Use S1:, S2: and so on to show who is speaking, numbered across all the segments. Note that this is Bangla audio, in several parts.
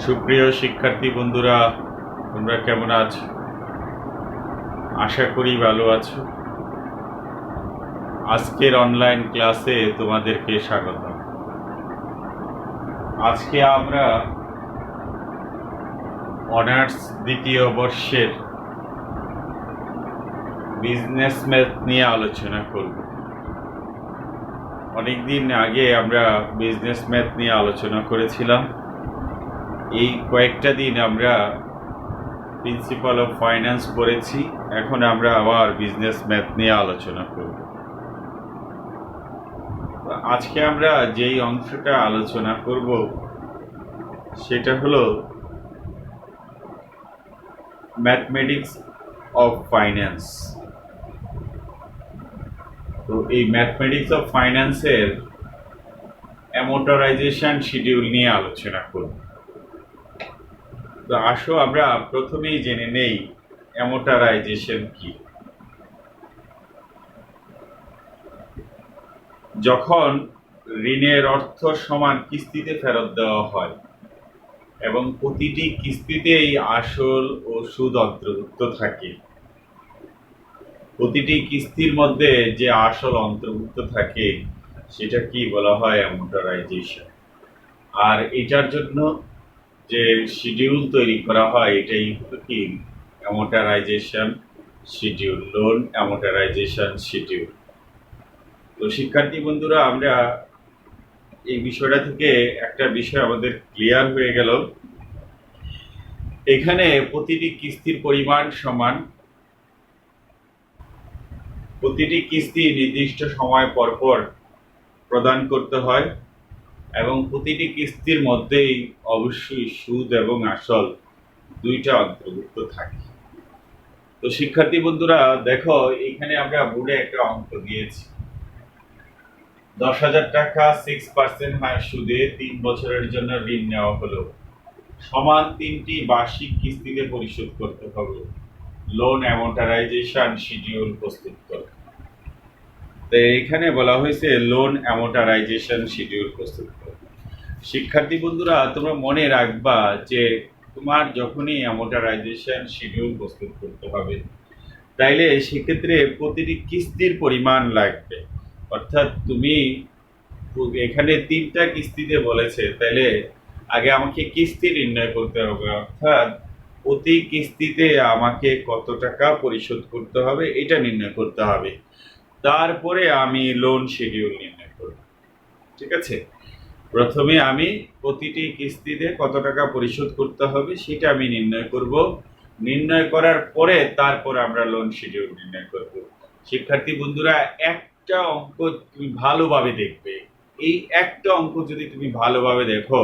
S1: সুপ্রিয় শিক্ষার্থী বন্ধুরা, তোমরা কেমন আছো? আশা করি ভালো আছো। আজকের অনলাইন ক্লাসে তোমাদেরকে স্বাগত। আজকে আমরা অনার্স দ্বিতীয় বর্ষের বিজনেস ম্যাথ নিয়ে আলোচনা করব। অনেকদিন আগে আমরা বিজনেস ম্যাথ নিয়ে আলোচনা করেছিলাম। এই কয়েকটা দিন আমরা প্রিন্সিপাল অফ ফাইন্যান্স পড়েছি। এখন আমরা আবার বিজনেস ম্যাথ নিয়ে আলোচনা করব। আজকে আমরা যেই অংশটা আলোচনা করব সেটা হলো ম্যাথমেটিক্স অফ ফাইন্যান্স। তো এই ম্যাথমেটিক্স অফ ফাইন্যান্সের অ্যামোর্টাইজেশন শিডিউল নিয়ে আলোচনা করব। তো আসো আমরা প্রথমেই জেনে নেই অ্যামোর্টাইজেশন কি। যখন ঋণের অর্থ সমান কিস্তিতে ফেরত দেওয়া হয় এবং প্রতিটি কিস্তিতেই আসল ও সুদ অন্তর্ভুক্ত থাকে, প্রতিটি কিস্তির মধ্যে যে আসল অন্তর্ভুক্ত থাকে সেটা কি বলা হয়? অ্যামোর্টাইজেশন। আর এটার জন্য যে শিডিউল তৈরি করা হয় এটাই হলো কি? Amortisation schedule, loan amortisation schedule. তো শিক্ষার্থী বন্ধুরা, আমরা এই বিষয়টা থেকে একটা বিষয় আমাদের ক্লিয়ার হয়ে গেল। এখানে প্রতিটি কিস্তির পরিমাণ সমান, প্রতিটি কিস্তি নির্দিষ্ট সময় পর পর প্রদান করতে হয় এবং প্রতিটি কিস্তির মধ্যেই অবশ্যই সুদ এবং আসল দুইটা অন্তর্ভুক্ত থাকে। তো শিক্ষার্থী বন্ধুরা দেখো, এখানে আমরা বোর্ডে একটা অঙ্ক দিয়েছি। 10,000 টাকা 6% হার সুদে 3 বছরের জন্য ঋণ নেওয়া হলো, সমান 3টি বার্ষিক কিস্তিতে পরিশোধ করতে হবে। লোন অ্যামোর্টাইজেশন শিডিউল প্রস্তুত করো। তো এখানে বলা হয়েছে লোন অ্যামোর্টাইজেশন শিডিউল প্রস্তুত করো। শিক্ষার্থী বন্ধুরা, তোমরা মনে রাখবা যে তোমার যখনই অ্যামোর্টাইজেশন শিডিউল প্রস্তুত করতে হবে, তাইলে সেক্ষেত্রে প্রতিটি কিস্তির পরিমাণ লাগবে। অর্থাৎ তুমি এখানে 3টা কিস্তিতে বলেছে, তাইলে আগে আমাকে কিস্তি নির্ণয় করতে হবে। অর্থাৎ প্রতি কিস্তিতে আমাকে কত টাকা পরিশোধ করতে হবে এটা নির্ণয় করতে হবে। তারপরে আমি লোন শিডিউল নির্ণয় করব। ঠিক আছে? প্রথমে আমি প্রতিটি কিস্তিতে কত টাকা পরিশোধ করতে হবে সেটা আমি নির্ণয় করব। নির্ণয় করার পরে তারপর আমরা লোন শিডিউল নির্ণয় করব। শিক্ষার্থী বন্ধুরা, একটা অঙ্ক তুমি ভালোভাবে দেখবে। এই একটা অঙ্ক যদি তুমি ভালোভাবে দেখো,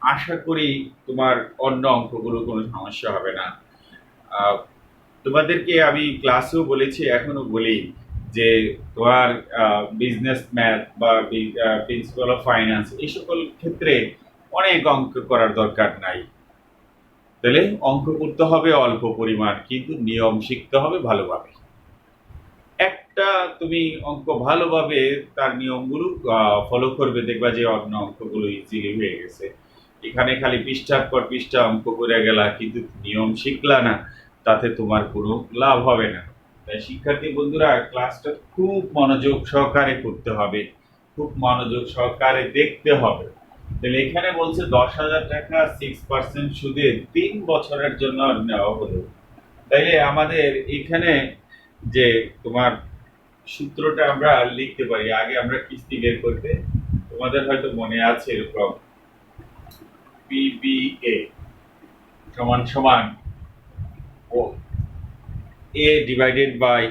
S1: আশা করি তোমার অন্য অঙ্কগুলো কোনো সমস্যা হবে না। তোমাদেরকে আমি ক্লাসেও বলেছি, এখনো বলি যে তোমার বিজনেস ম্যাথ বা প্রিন্সিপাল অফ ফাইন্যান্স এই সকল ক্ষেত্রে অনেক অঙ্ক করার দরকার নাই। তাহলে অঙ্ক করতে হবে অল্প পরিমাণ, কিন্তু নিয়ম শিখতে হবে ভালোভাবে। একটা তুমি অঙ্ক ভালোভাবে তার নিয়মগুলো ফলো করবে, দেখবা যে অন্য অঙ্কগুলো ইজিলি হয়ে গেছে। এখানে খালি পৃষ্ঠার পর পৃষ্ঠা অঙ্ক করে গেলা, কিন্তু নিয়ম শিখলা না, তাতে তোমার কোনো লাভ হবে না। তাই শিক্ষার্থী বন্ধুরা, ক্লাসটা খুব মনোযোগ সহকারে করতে হবে, খুব মনোযোগ সহকারে দেখতে হবে। তাহলে এখানে বলছে 10,000 টাকা 6% সুদে 3 বছরের জন্য নেওয়া হলো। তাইলে আমাদের এখানে যে তোমার সূত্রটা আমরা লিখতে পারি। আগে আমরা কিস্তি বের করতে, তোমাদের হয়তো মনে আছে এরকম পিবিএ সমান সমান ও A divided by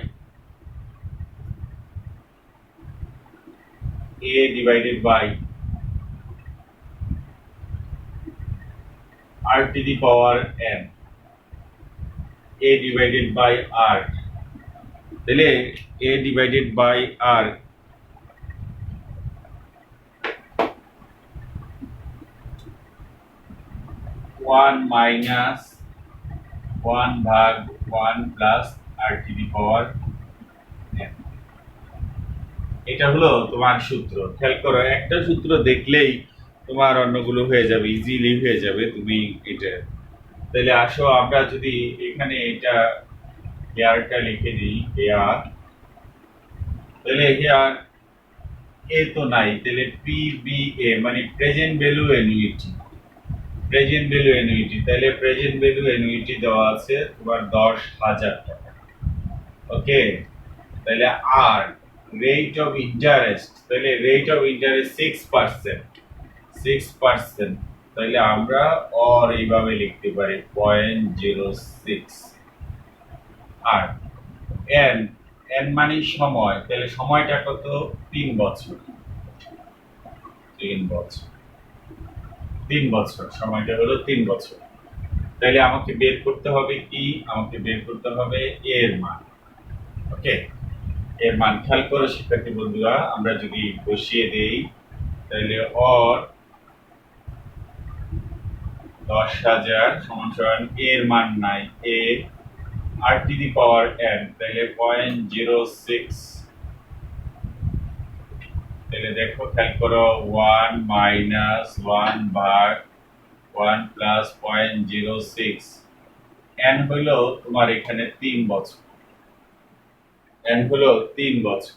S1: r to the power n, a divided by r। তাহলে a divided by r 1 minus 1 ভাগ 1 plus r to the power n। এটা হলো তোমার সূত্র। খেয়াল করো, একটা সূত্র দেখলেই তোমার অন্যগুলো হয়ে যাবে, ইজিলি হয়ে যাবে তুমি এটা। তাহলে আসো আমরা যদি এখানে এটা হেয়ারটা লিখে দিই, হেয়ার, তাহলে হেয়ার এ তো নাই, তাহলে পিবিএ মানে present value annuity, present value annuity, তাহলে প্রেজেন্ট ভ্যালু অ্যানুইটি দেওয়া আছে তোমার 10,000 টাকা। ওকে, তাহলে আর রেট অফ ইন্টারেস্ট, তাহলে রেট অফ ইন্টারেস্ট 6%, 6%, তাহলে আমরা অর এইভাবে লিখতে পারি 0.06। আর এন, এন মানে সময়, তাহলে সময়টা কত? 3 বছর, 3 বছর, 3 বছর, সময়টা হলো 3 বছর। তাহলে আমাকে বের করতে হবে কি? আমাকে বের করতে হবে এর মান। ওকে, এর মান খেয়াল করো শিক্ষার্থী বন্ধুরা, আমরা যদি বসিয়ে দেই তাহলে অর 10,000 সমান সমান এর মান নাই, এ আর টু দি পাওয়ার এন, তাহলে 0.06। তাহলে দেখো খেয়াল করো, 1 মাইনাস 1 ভাগ 1 প্লাস 0.06, এন হলো তোমার এখানে 3 বছর, এন হলো 3 বছর,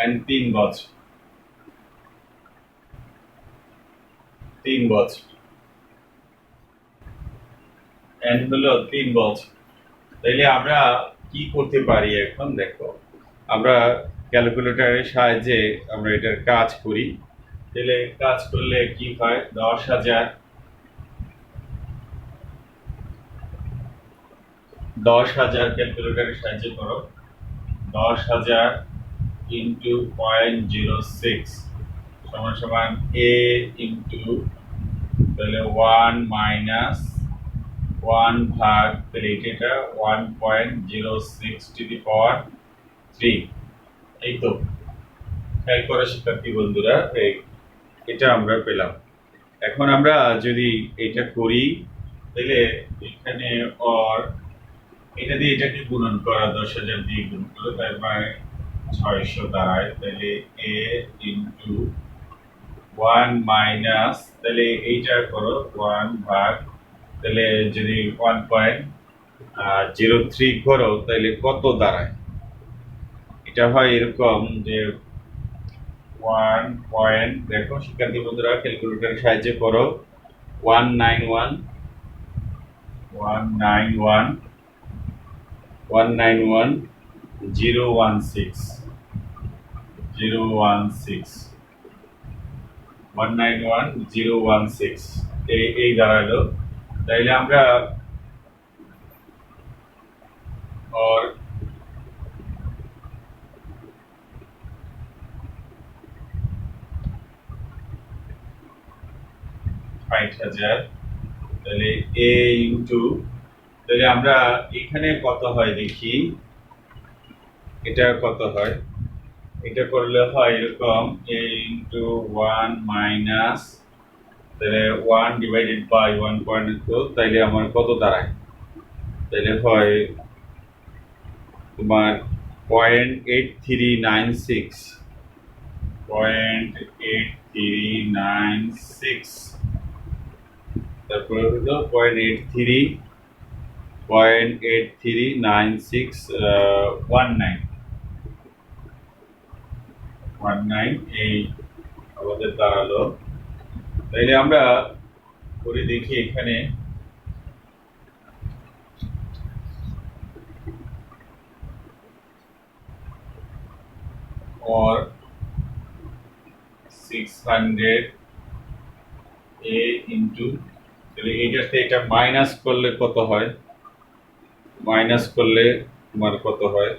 S1: এন 3 বছর, 3 বছর, এন হলো 3 বছর। তাইলে আমরা কি করতে পারি এখন দেখো, আমরা ক্যালকুলেটরের সাহায্যে আমরা এটার কাজ করি। তাহলে কাজ করলে কি হয়? 10,000, 10,000 ক্যালকুলেটরের সাহায্যে করো, 10,000 ইন্টু 0.06 সমান সমান এ ইন্টু, তাহলে 1 মাইনাস 1 ভাগ, তাহলে এটা 1.06 টু দি পাওয়ার 3। এই তো খেয়াল করে শিক্ষার্থী বন্ধুরা, এটা আমরা পেলাম। এখন আমরা যদি এটা করি তাহলে এখানে অর এটা দিয়ে এটাকে গুণন করা, 10,000 দিয়ে গুণ করলে তার মানে 600 দাঁড়ায়, তাহলে এ ইন্টু 1 মাইনাস, তাহলে এইটা করো 1 ভাগ, তাহলে যদি 1.03 করো তাহলে কত দাঁড়ায়? এটা হয় এরকম যে 1 পয়েন্ট, দেখো শিক্ষার্থী বন্ধুরা ক্যালকুলেটরের সাহায্যে করো, 191, 191, 191, 016, 016, 191, 016, এই দাঁড়ালো। তাইলে আমরা और 60,000, তাহলে এ ইন্টু, তাহলে আমরা এখানে কত হয় দেখি, এটা কত হয়? এটা করলে হয় এরকম, এ ইন্টু 1 মাইনাস, তাহলে 1 ডিভাইডেড বাই 1.2, তাইলে আমার কত দাঁড়ায়? তাহলে হয় তোমার 0.8396, 0.8396, তারপরে হলো 0.839619 এই আমাদের দাঁড়ালো। তাইলে আমরা করে দেখি এখানে, और 600 এ ইন্টু, তাহলে এইটাতে এটা মাইনাস করলে কত হয়? মাইনাস করলে তোমার কত হয়?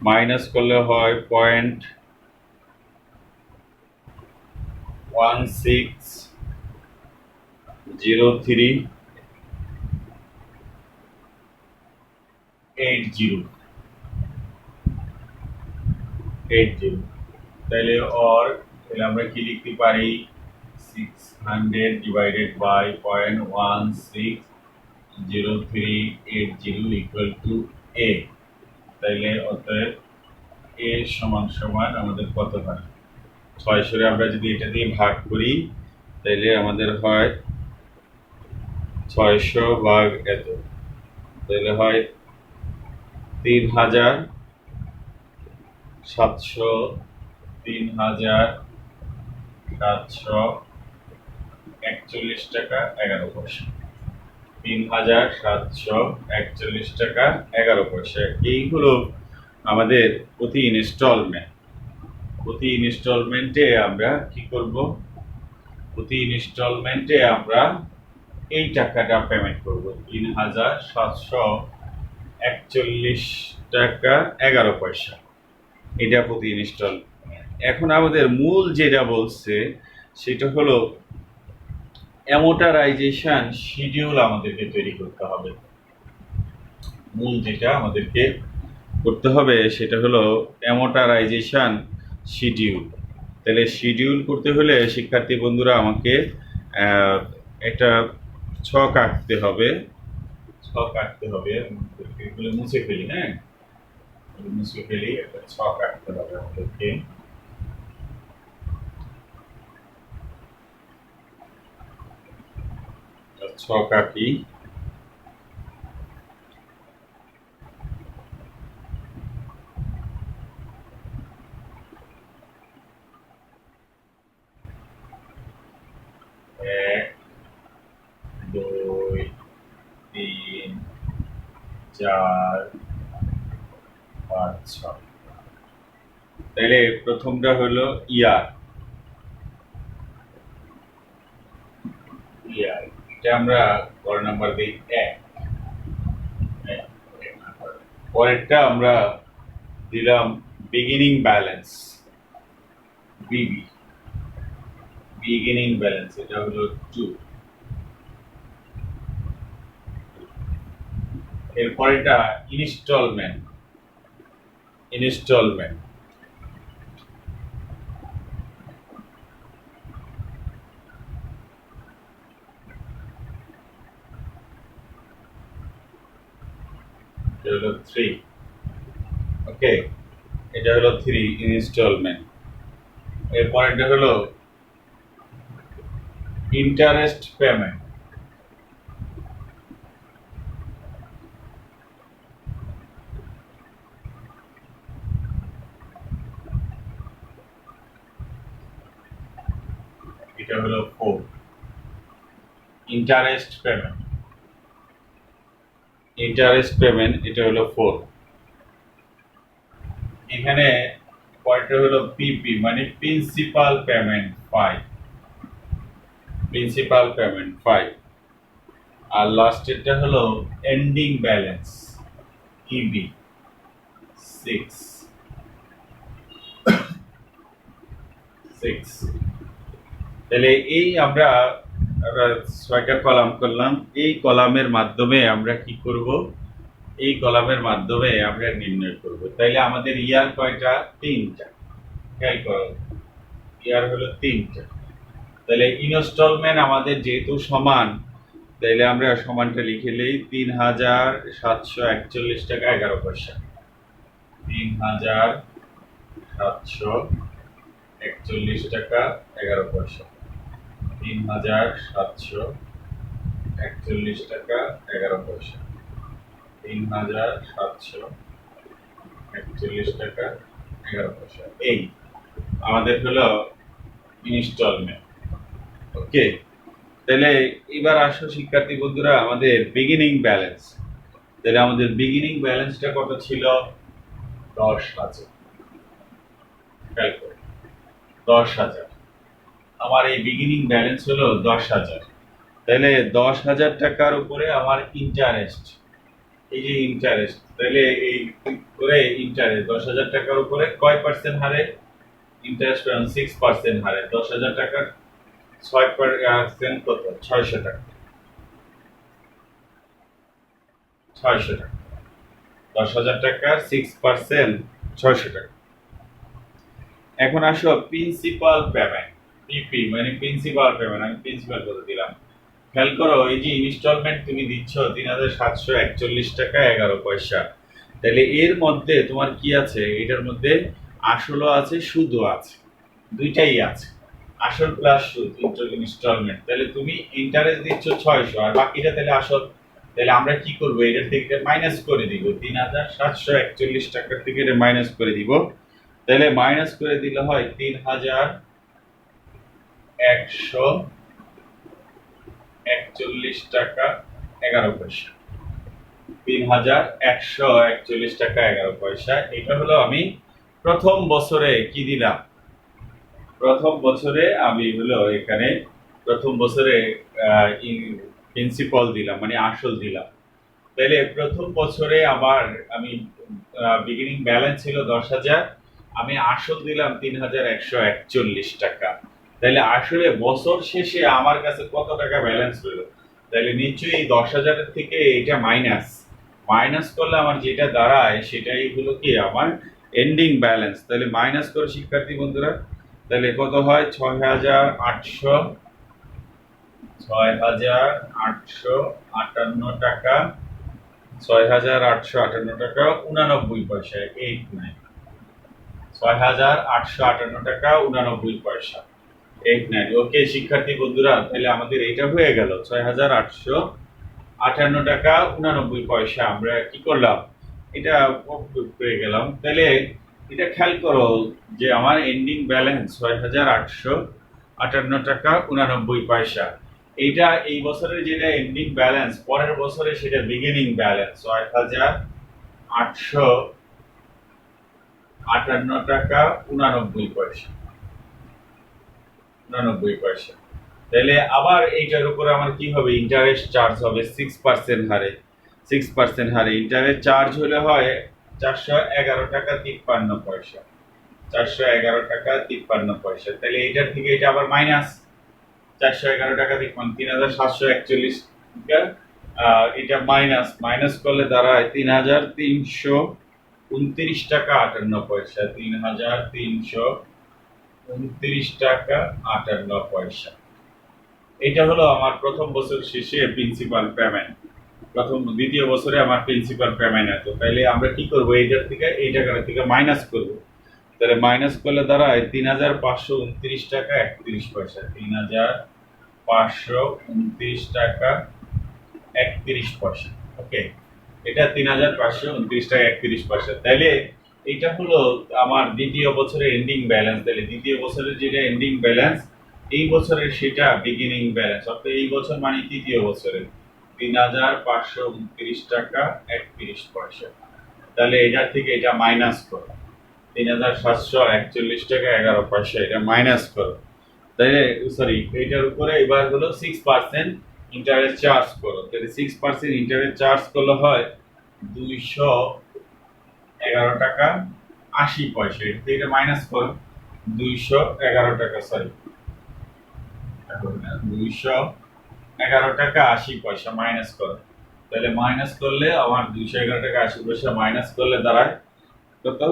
S1: মাইনাস করলে হয় 0.1380, তাহলে অর, তাহলে আমরা কি লিখতে পারি? 600 ডিভাইডেড বাই 0.160380 ইকুয়াল টু এ। তাইলে অতএব এ সমান সমান আমাদের কত হয়? 600 আমরা যদি এটা দিয়ে ভাগ করি তাহলে আমাদের হয় 600 ভাগ এত, তাহলে হয় 3,700, 3,741 টাকা 11 পয়সা। 3,741 টাকা 11 পয়সা। এই হলো আমাদের প্রতি ইনস্টলমেন্ট। প্রতি ইনস্টলমেন্টে আমরা কি করব? প্রতি ইনস্টলমেন্টে আমরা এই টাকাটা পেমেন্ট করব, 3,741 টাকা 11 পয়সা। এটা প্রতি ইনস্টলমেন্ট। এখন আমাদের মূল যেটা বলছে সেটা হলো অ্যামোর্টাইজেশন শিডিউল আমাদেরকে তৈরি করতে হবে। মূল যেটা আমাদেরকে করতে হবে সেটা হলো অ্যামোর্টাইজেশন শিডিউল। তাহলে শিডিউল করতে হলে শিক্ষার্থী বন্ধুরা আমাকে একটা ছক আঁকতে হবে। এগুলো মুছে ফেলি, হ্যাঁ, মুছে ফেলি, একটা ছক আঁকতে হবে আমাদেরকে। ছক আঁকি। এক, দুই, তিন, চার, পাঁচ, ছয়। তাহলে প্রথমটা হলো ইয়ার। এটা আমরা ঘর নাম্বার দিই 1। পরেরটা আমরা দিলাম বিগিনিং ব্যালেন্স, বিবি, বিগিনিং ব্যালেন্স, এটা হলো 2। এরপরেরটা ইনস্টলমেন্ট, ইনস্টলমেন্ট, এটা হলো 3। ওকে, এটা হলো 3 ইনস্টলমেন্ট। এরপরেরটা হলো ইন্টারেস্ট পেমেন্ট, এটা হলো 4। ইন্টারেস্ট পেমেন্ট, ইন্টারেস্ট পেমেন্ট, এটা হলো 4। এখানে পয়েন্টটা হলো পিপি মানে প্রিন্সিপাল পেমেন্ট 5, প্রিন্সিপাল পেমেন্ট 5। আর লাস্টেরটা হলো এন্ডিং ব্যালেন্স, ইবি 6। তাহলে এই আমরা 6টা কলাম করলাম। এই কলামের মাধ্যমে আমরা কি করব? এই কলামের মাধ্যমে আমরা নির্ণয় করব। তাইলে আমাদের ইয়ার কয়টা? 3টা। খেয়াল করো, ইয়ার হলো 3টা। তাহলে ইনস্টলমেন্ট আমাদের যেহেতু সমান, তাইলে আমরা সমানটা লিখে নেই 3,741 টাকা 11 পয়সা। 3,741 টাকা 11 পয়সা। 3,741 টাকা 11 পয়সা। 3,741 টাকা 11 পয়সা। এই আমাদের হলো ইনস্টলমেন্ট। ওকে, তাহলে এবার আসো শিক্ষার্থী বন্ধুরা আমাদের বিগিনিং ব্যালেন্স। তাহলে আমাদের বিগিনিং ব্যালেন্সটা কত ছিল? 10,000। 10,000। আমার এই বিগিনিং ব্যালেন্স হলো 10,000। তাহলে 10,000 টাকার উপরে আমার ইন্টারেস্ট, এই যে ইন্টারেস্ট, তাহলে এই করে ইন্টারেস্ট 10,000 টাকার উপরে কয় পার্সেন্ট হারে ইন্টারেস্ট পাবেন? 6% হারে। 10,000 টাকার 6% কত? 600 টাকা। 600 টাকা। 10,000 টাকার 6% 600 টাকা। এখন আসো প্রিন্সিপাল পেমেন্ট, পিপি মানে প্রিন্সিপাল পেমেন্ট। আমি প্রিন্সিপাল কত দিলাম? খেয়াল করো, এই যে ইনস্টলমেন্ট তুমি দিচ্ছ 3,741 টাকা 11 পয়সা। তাহলে এর মধ্যে তোমার কি আছে? এটার মধ্যে আসলও আছে, সুদও আছে। দুইটাই আছে, আসল প্লাস সুদ ইনস্টলমেন্ট। তাহলে তুমি ইন্টারেস্ট দিচ্ছ 600 আর বাকিটা তাহলে আসল। তাহলে আমরা কি করবো, এটার থেকে মাইনাস করে দিব, 3741 টাকার থেকে এটা মাইনাস করে দিব। তাহলে মাইনাস করে দিলে হয় 3141 টাকা 11 পয়সা। 3141 টাকা 11 পয়সা। এটা হলো আমি প্রথম বছরে কি দিলাম, প্রথম বছরে আমি হলো এখানে প্রথম বছরে প্রিন্সিপাল দিলাম, মানে আসল দিলাম। তাহলে প্রথম বছরে আবার আমি বিগিনিং ব্যালেন্স ছিল 10,000, আমি আসল দিলাম 3141 টাকা। তাহলে আসলে বছর শেষে আমার কাছে কত টাকা ব্যালেন্স রইল, তাহলে নিশ্চয়ই 10,000-এর থেকে এটা মাইনাস, মাইনাস করলে আমার যেটা দাঁড়ায় সেটাই হলো কি আমার এন্ডিং ব্যালেন্স। তাহলে মাইনাস করো শিক্ষার্থী বন্ধুরা, তাহলে কত হয় 6,858 টাকা, 6,858 টাকা 89 পয়সা, 89, 6,858 টাকা 89 পয়সা, 89। ওকে শিক্ষার্থী বন্ধুরা, তাহলে আমাদের এটা হয়ে গেল 6,858 টাকা 89 পয়সা। আমরা কি করলাম, এটা পেয়ে গেলাম। তাহলে এটা খেয়াল করো যে আমার এন্ডিং ব্যালেন্স 6,858 টাকা 89 পয়সা। এইটা এই বছরের যেটা এন্ডিং ব্যালেন্স, পরের বছরে সেটা বিগিনিং ব্যালেন্স 6,858 টাকা 89 পয়সা, 89 পয়সা। তাহলে আবার এইটার উপর আমার কি হবে, ইন্টারেস্ট চার্জ হবে 6% হারে, 6% হারে ইন্টারেস্ট চার্জ হলে হয় 411 টাকা 53 পয়সা, 411 টাকা 53 পয়সা। তাহলে এইটার থেকে এটা আবার মাইনাস 411 টাকা 3,741 টাকা, এটা মাইনাস, মাইনাস করলে দাঁড়ায় 3,329 টাকা 58 পয়সা, 3,329 টাকা 58 পয়সা। এটা হলো আমার প্রথম বছর শেষে প্রিন্সিপাল পেমেন্ট। দ্বিতীয় বছরে আমার প্রিন্সিপাল পেমেন্ট আছে। তাহলে আমরা কি করব, এইটার থেকে এই টাকার থেকে মাইনাস করব। তাহলে মাইনাস করলে দাঁড়ায় 3,529 টাকা 31 পয়সা, 3,529 টাকা 31 পয়সা। ওকে, এটা 3,529 টাকা 31 পয়সা। তাহলে এটা হলো আমার দ্বিতীয় বছরের এন্ডিং ব্যালেন্স। তাহলে দ্বিতীয় বছরের যেটা এন্ডিং ব্যালেন্স, এই বছরের সেটা বিগিনিং ব্যালেন্স, অর্থাৎ এই বছর মানে তৃতীয় বছরের 3,529 টাকা 31 পয়সা। তাহলে এটার থেকে এটা মাইনাস করো, 3,741 টাকা 11 পয়সা, এটা মাইনাস করো। তাহলে সরি, এটার উপরে এবার হলো 6% ইন্টারেস্ট চার্জ করো। তাহলে 6% ইন্টারেস্ট চার্জ করলে হয় 211 টাকা 80 পয়সা। এটা থেকে এটা মাইনাস করো, 211 টাকা, সরি 211 টাকা 80 পয়সা মাইনাস করো। তাহলে মাইনাস করলে আমার 211 টাকা 80 পয়সা মাইনাস করলে দাঁড়ায় কত,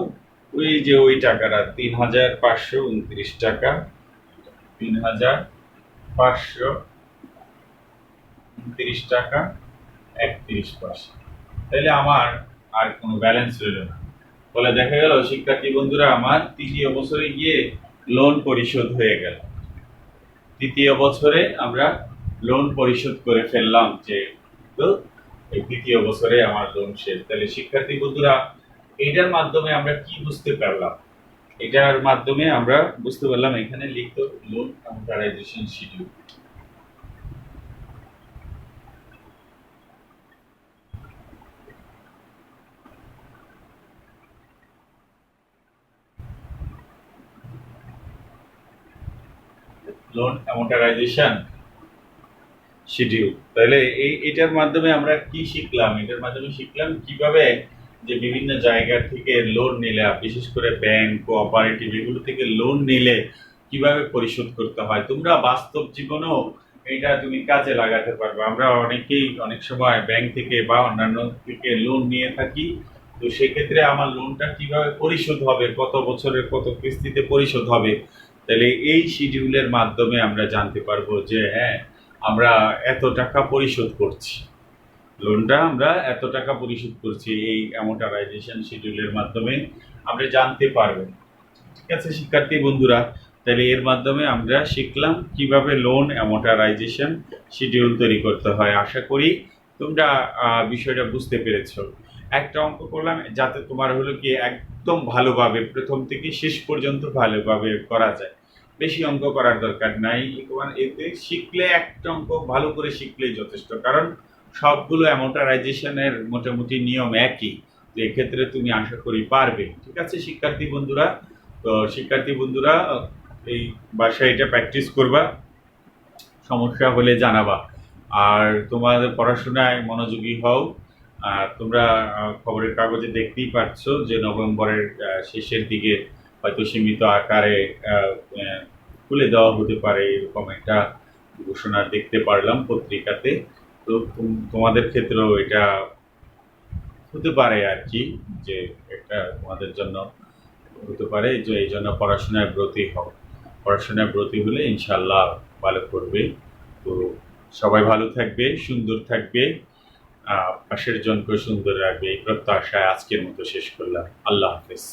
S1: ওই যে ওই টাকাটা 3,529 টাকা, 3,529 টাকা 31 পয়সা। তাহলে আমার আর কোনো ব্যালেন্স রইল না। ফলে দেখা গেল শিক্ষার্থী বন্ধুরা, আমার তৃতীয় বছরে গিয়ে লোন পরিশোধ হয়ে গেল। তৃতীয় বছরে আমরা লোন পরিশোধ করে ফেললাম, যে তো এই তৃতীয় বছরে আমার লোন শেষ। তাহলে শিক্ষার্থী বন্ধুরা, এটার মাধ্যমে আমরা কি বুঝতে পারলাম, এটার মাধ্যমে আমরা বুঝতে পারলাম, এখানে লিখত loan amortisation schedule. Loan amortisation schedule. তাহলে এটার মাধ্যমে আমরা কি শিখলাম, এটার মাধ্যমে শিখলাম কিভাবে যে বিভিন্ন জায়গা থেকে লোন নিলে, বিশেষ করে ব্যাংক, কোঅপারেটিভ, এগুলো থেকে লোন নিলে কিভাবে পরিশোধ করতে হয়। তোমরা বাস্তব জীবনেও এটা তুমি কাজে লাগাতে পারবে। আমরা অনেকেই অনেক সময় ব্যাংক থেকে বা অন্যান্য থেকে লোন নিয়ে থাকি, তো সেক্ষেত্রে আমার লোনটা কিভাবে পরিশোধ হবে, কত বছরের কত কিস্তিতে পরিশোধ হবে, তাহলে এই শিডিউলের মাধ্যমে আমরা জানতে পারবো যে হ্যাঁ, আমরা এত টাকা পরিশোধ করছি, লোনটা আমরা এত টাকা পরিশোধ করছি, এই অ্যামোর্টাইজেশন শিডিউলের মাধ্যমে আমরা জানতে পারবো। ঠিক আছে শিক্ষার্থী বন্ধুরা, তাহলে এর মাধ্যমে আমরা শিখলাম কিভাবে লোন অ্যামortization শিডিউল তৈরি করতে হয়। আশা করি তোমরা বিষয়টা বুঝতে পেরেছো। একটা অঙ্ক করলাম যাতে তোমার হলো কি একদম ভালোভাবে প্রথম থেকে শেষ পর্যন্ত ভালোভাবে করা যায়। বেশি অঙ্ক করার দরকার নাই, এতে শিখলে একটা অঙ্ক ভালো করে শিখলেই যথেষ্ট, কারণ সবগুলো অ্যামortizationের মোটামুটি নিয়ম একই। তো এক্ষেত্রে তুমি আশা করি পারবে। ঠিক আছে শিক্ষার্থী বন্ধুরা? তো শিক্ষার্থী বন্ধুরা এই বাসায় এটা প্র্যাকটিস করবা, সমস্যা হলে জানাবা। আর তোমাদের পড়াশোনায় মনোযোগী হও। আর তোমরা খবরের কাগজে দেখতেই পাচ্ছ যে নভেম্বরের শেষের দিকে হয়তো সীমিত আকারে খুলে দেওয়া হতে পারে, এরকম একটা ঘোষণা দেখতে পারলাম পত্রিকাতে। তো তোমাদের ক্ষেত্রেও এটা হতে পারে আর কি, যে একটা তোমাদের জন্য হতে পারে, যে এই জন্য পড়াশোনায় ব্রতী হও। পড়াশোনায় ব্রতী হলে ইনশাল্লাহ ভালো করবে। তো সবাই ভালো থাকবে, সুন্দর থাকবে, পাশের জনকে সুন্দর রাখবে, এই প্রত্যাশায় আজকের মতো শেষ করলাম। আল্লাহ হাফেজ।